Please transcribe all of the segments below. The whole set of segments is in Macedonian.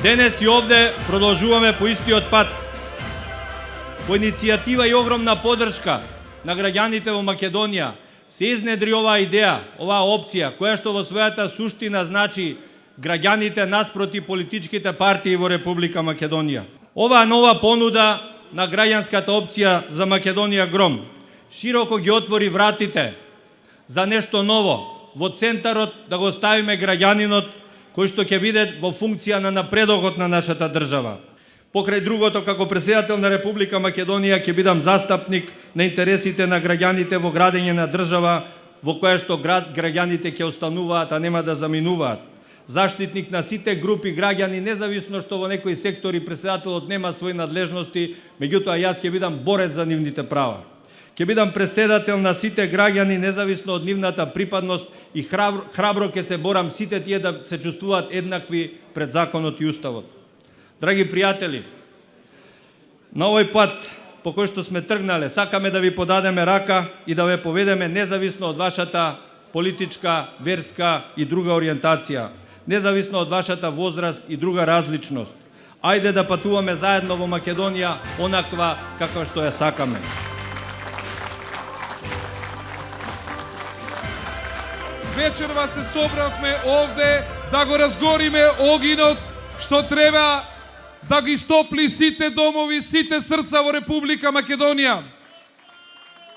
Денес и овде продолжуваме по истиот пат. По иницијатива и огромна поддршка на граѓаните во Македонија се изнедри оваа идеја, оваа опција, која што во својата суштина значи граѓаните наспроти политичките партии во Република Македонија. Оваа нова понуда на граѓанската опција за Македонија Гром широко ги отвори вратите за нешто ново, во центарот да го ставиме граѓанинот кој што ќе биде во функција на напредокот на нашата држава. Покрај другото, како претседател на Република Македонија ќе бидам застапник на интересите на граѓаните во градење на држава во која што граѓаните ќе остануваат, а нема да заминуваат. Заштитник на сите групи граѓани, независно што во некои сектори претседателот нема своји надлежности, меѓутоа јас ќе бидам борец за нивните права. Ќе бидам претседател на сите граѓани, независно од нивната припадност и храбро ќе се борам сите тие да се чувствуваат еднакви пред законот и уставот. Драги пријатели, на овој пат по кој што сме тргнале, сакаме да ви подадеме рака и да ве поведеме независно од вашата политичка, верска и друга ориентација, независно од вашата возраст и друга различност. Ајде да патуваме заедно во Македонија онаква каква што ја сакаме. Вечерва се собравме овде да го разгориме огинот што треба да ги стопли сите домови, сите срца во Република Македонија.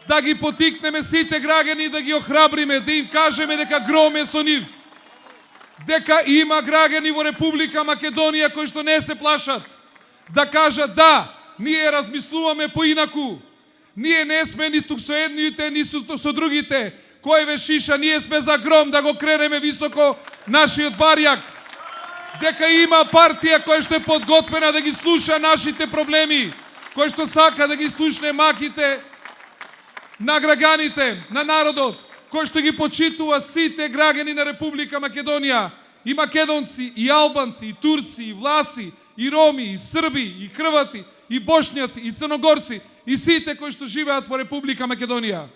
Да ги потикнеме сите граѓани, да ги охрабриме, да им кажеме дека Гром е со нив. Дека има граѓани во Република Македонија кои што не се плашат. Да кажат да, ние размислуваме поинаку. Ние не сме ниту со едните, ниту со другите. Кој ве шиша, ние сме за Гром да го кренеме високо нашиот барјак. Дека има партија која што е подготвена да ги слуша нашите проблеми, која што сака да ги слушне маките на граѓаните, на народот, кој што ги почитува сите граѓани на Република Македонија, и македонци, и албанци, и турци, и власи, и роми, и срби, и хрвати, и бошњаци, и црногорци, и сите кои што живеат во Република Македонија.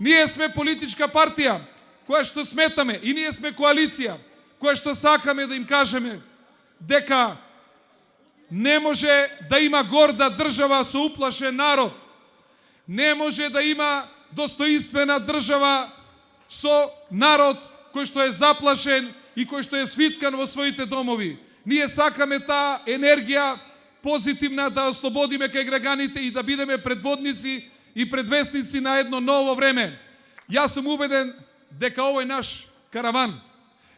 Ние сме политичка партија која што сметаме, и ние сме коалиција која што сакаме да им кажеме дека не може да има горда држава со уплашен народ. Не може да има достоинствена држава со народ кој што е заплашен и кој што е свиткан во своите домови. Ние сакаме таа енергија позитивна да ослободиме кај граѓаните и да бидеме предводници и предвестници на едно ново време. Јас сум убеден дека овој наш караван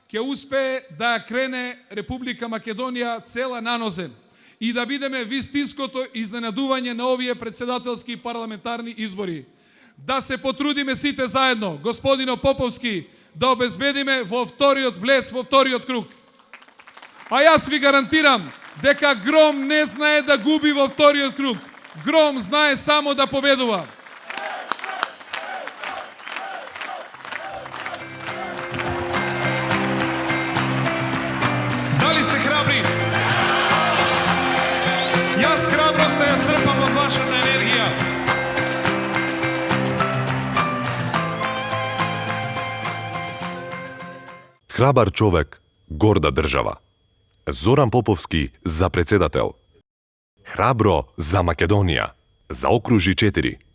ќе успее да ја крене Република Македонија цела нанозен и да бидеме вистинското изненадување на овие претседателски и парламентарни избори. Да се потрудиме сите заедно, господино Поповски, да обезбедиме во вториот влез, во вториот круг. А јас ви гарантирам дека Гром не знае да губи во вториот круг. Гром знае само да победува. Дали сте храбри? Јас храброста ја црпам од вашата енергија. Храбар човек, горда држава. Зоран Поповски за претседател. Храбро за Македонија. Заокружи 4.